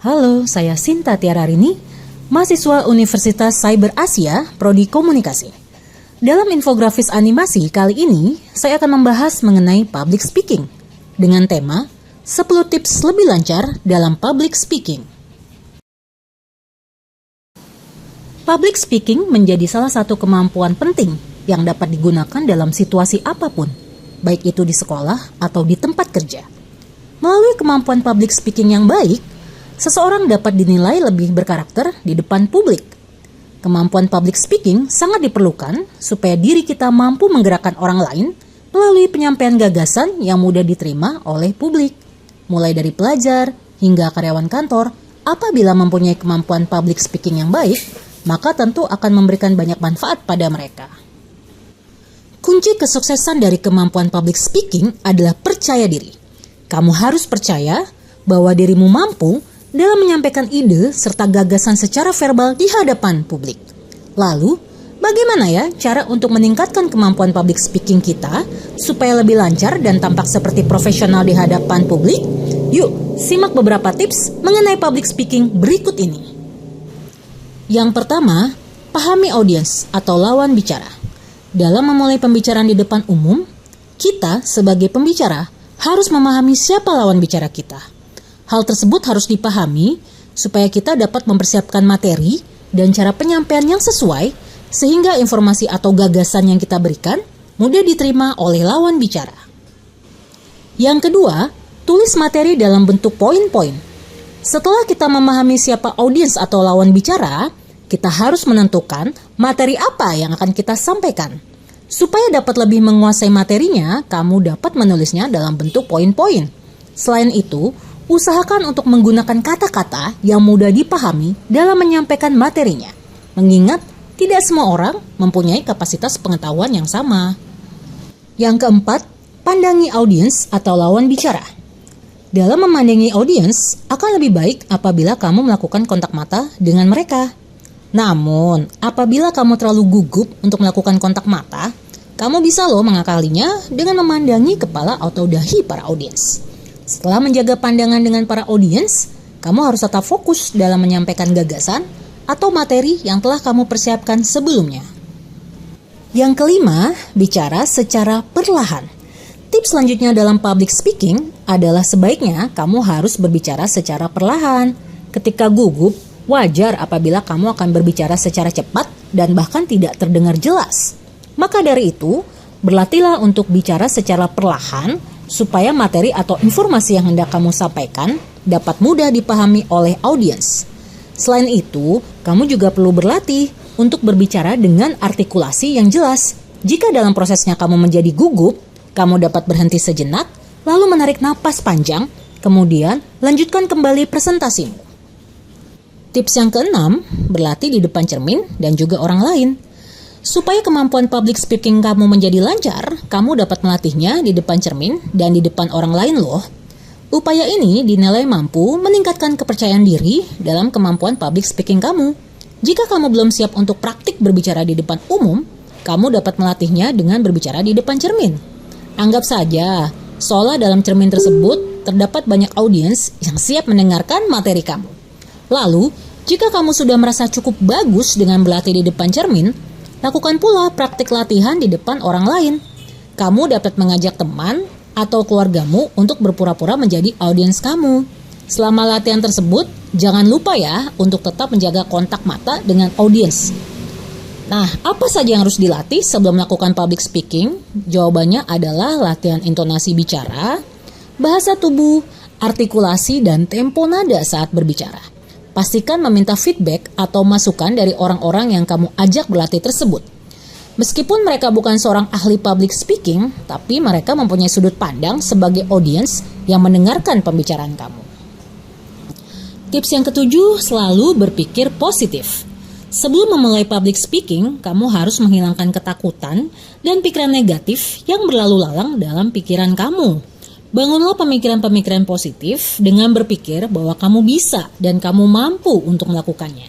Halo, saya Sinta Tiararini, mahasiswa Universitas Cyber Asia, Prodi Komunikasi. Dalam infografis animasi kali ini, saya akan membahas mengenai public speaking dengan tema 10 tips lebih lancar dalam public speaking. Public speaking menjadi salah satu kemampuan penting yang dapat digunakan dalam situasi apapun, baik itu di sekolah atau di tempat kerja. Melalui kemampuan public speaking yang baik, seseorang dapat dinilai lebih berkarakter di depan publik. Kemampuan public speaking sangat diperlukan supaya diri kita mampu menggerakkan orang lain melalui penyampaian gagasan yang mudah diterima oleh publik. Mulai dari pelajar hingga karyawan kantor, apabila mempunyai kemampuan public speaking yang baik, maka tentu akan memberikan banyak manfaat pada mereka. Kunci kesuksesan dari kemampuan public speaking adalah percaya diri. Kamu harus percaya bahwa dirimu mampu dalam menyampaikan ide serta gagasan secara verbal di hadapan publik. Lalu, bagaimana ya cara untuk meningkatkan kemampuan public speaking kita supaya lebih lancar dan tampak seperti profesional di hadapan publik? Yuk, simak beberapa tips mengenai public speaking berikut ini. Yang pertama, pahami audiens atau lawan bicara. Dalam memulai pembicaraan di depan umum, kita sebagai pembicara harus memahami siapa lawan bicara kita. Hal tersebut harus dipahami supaya kita dapat mempersiapkan materi dan cara penyampaian yang sesuai sehingga informasi atau gagasan yang kita berikan mudah diterima oleh lawan bicara. Yang kedua, tulis materi dalam bentuk poin-poin. Setelah kita memahami siapa audiens atau lawan bicara, kita harus menentukan materi apa yang akan kita sampaikan. Supaya dapat lebih menguasai materinya, kamu dapat menulisnya dalam bentuk poin-poin. Selain itu, usahakan untuk menggunakan kata-kata yang mudah dipahami dalam menyampaikan materinya, mengingat tidak semua orang mempunyai kapasitas pengetahuan yang sama. Yang keempat, pandangi audiens atau lawan bicara. Dalam memandangi audiens, akan lebih baik apabila kamu melakukan kontak mata dengan mereka. Namun, apabila kamu terlalu gugup untuk melakukan kontak mata, kamu bisa mengakalinya dengan memandangi kepala atau dahi para audiens. Setelah menjaga pandangan dengan para audiens, kamu harus tetap fokus dalam menyampaikan gagasan atau materi yang telah kamu persiapkan sebelumnya. Yang kelima, bicara secara perlahan. Tips selanjutnya dalam public speaking adalah sebaiknya kamu harus berbicara secara perlahan. Ketika gugup, wajar apabila kamu akan berbicara secara cepat dan bahkan tidak terdengar jelas. Maka dari itu, berlatihlah untuk bicara secara perlahan supaya materi atau informasi yang hendak kamu sampaikan dapat mudah dipahami oleh audiens. Selain itu, kamu juga perlu berlatih untuk berbicara dengan artikulasi yang jelas. Jika dalam prosesnya kamu menjadi gugup, kamu dapat berhenti sejenak, lalu menarik napas panjang, kemudian lanjutkan kembali presentasimu. Tips yang keenam, berlatih di depan cermin dan juga orang lain. Supaya kemampuan public speaking kamu menjadi lancar, kamu dapat melatihnya di depan cermin dan di depan orang lain loh. Upaya ini dinilai mampu meningkatkan kepercayaan diri dalam kemampuan public speaking kamu. Jika kamu belum siap untuk praktik berbicara di depan umum, kamu dapat melatihnya dengan berbicara di depan cermin. Anggap saja, seolah dalam cermin tersebut terdapat banyak audiens yang siap mendengarkan materi kamu. Lalu, jika kamu sudah merasa cukup bagus dengan berlatih di depan cermin, lakukan pula praktik latihan di depan orang lain. Kamu dapat mengajak teman atau keluargamu untuk berpura-pura menjadi audiens kamu. Selama latihan tersebut, jangan lupa ya untuk tetap menjaga kontak mata dengan audiens. Nah, apa saja yang harus dilatih sebelum melakukan public speaking? Jawabannya adalah latihan intonasi bicara, bahasa tubuh, artikulasi, dan tempo nada saat berbicara. Pastikan meminta feedback atau masukan dari orang-orang yang kamu ajak berlatih tersebut. Meskipun mereka bukan seorang ahli public speaking, tapi mereka mempunyai sudut pandang sebagai audiens yang mendengarkan pembicaraan kamu. Tips yang ketujuh, selalu berpikir positif. Sebelum memulai public speaking, kamu harus menghilangkan ketakutan dan pikiran negatif yang berlalu lalang dalam pikiran kamu. Bangunlah pemikiran-pemikiran positif dengan berpikir bahwa kamu bisa dan kamu mampu untuk melakukannya.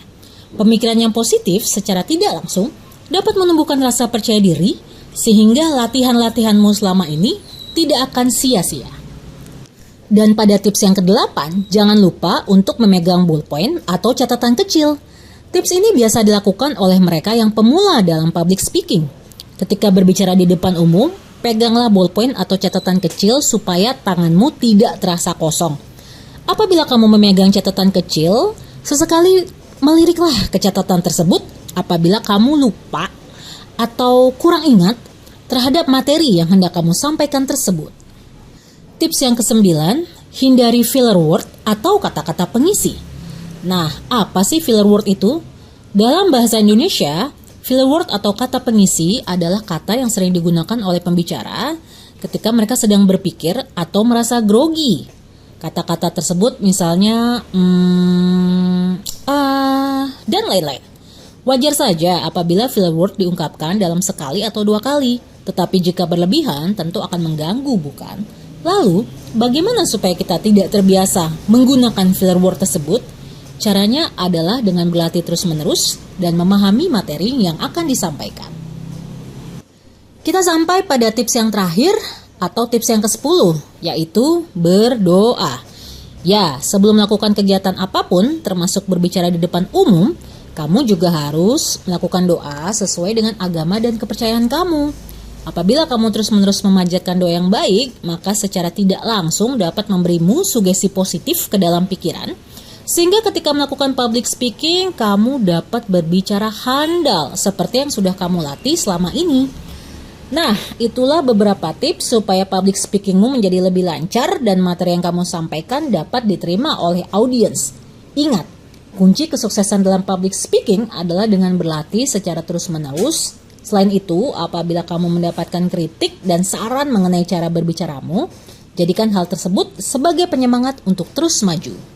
Pemikiran yang positif secara tidak langsung dapat menumbuhkan rasa percaya diri sehingga latihan-latihanmu selama ini tidak akan sia-sia. Dan pada tips yang ke-8, jangan lupa untuk memegang ballpoint atau catatan kecil. Tips ini biasa dilakukan oleh mereka yang pemula dalam public speaking. Ketika berbicara di depan umum, peganglah ballpoint atau catatan kecil supaya tanganmu tidak terasa kosong. Apabila kamu memegang catatan kecil, sesekali meliriklah ke catatan tersebut apabila kamu lupa atau kurang ingat terhadap materi yang hendak kamu sampaikan tersebut. Tips yang ke-9, hindari filler word atau kata-kata pengisi. Nah, apa sih filler word itu? Dalam bahasa Indonesia, filler word atau kata pengisi adalah kata yang sering digunakan oleh pembicara ketika mereka sedang berpikir atau merasa grogi. Kata-kata tersebut misalnya, dan lain-lain. Wajar saja apabila filler word diungkapkan dalam sekali atau dua kali, tetapi jika berlebihan tentu akan mengganggu, bukan? Lalu, bagaimana supaya kita tidak terbiasa menggunakan filler word tersebut? Caranya adalah dengan berlatih terus-menerus dan memahami materi yang akan disampaikan. Kita sampai pada tips yang terakhir atau tips yang ke-10, yaitu berdoa. Ya, sebelum melakukan kegiatan apapun, termasuk berbicara di depan umum, kamu juga harus melakukan doa sesuai dengan agama dan kepercayaan kamu. Apabila kamu terus-menerus memanjatkan doa yang baik, maka secara tidak langsung dapat memberimu sugesti positif ke dalam pikiran, sehingga ketika melakukan public speaking, kamu dapat berbicara handal seperti yang sudah kamu latih selama ini. Nah, itulah beberapa tips supaya public speakingmu menjadi lebih lancar dan materi yang kamu sampaikan dapat diterima oleh audiens. Ingat, kunci kesuksesan dalam public speaking adalah dengan berlatih secara terus-menerus. Selain itu, apabila kamu mendapatkan kritik dan saran mengenai cara berbicaramu, jadikan hal tersebut sebagai penyemangat untuk terus maju.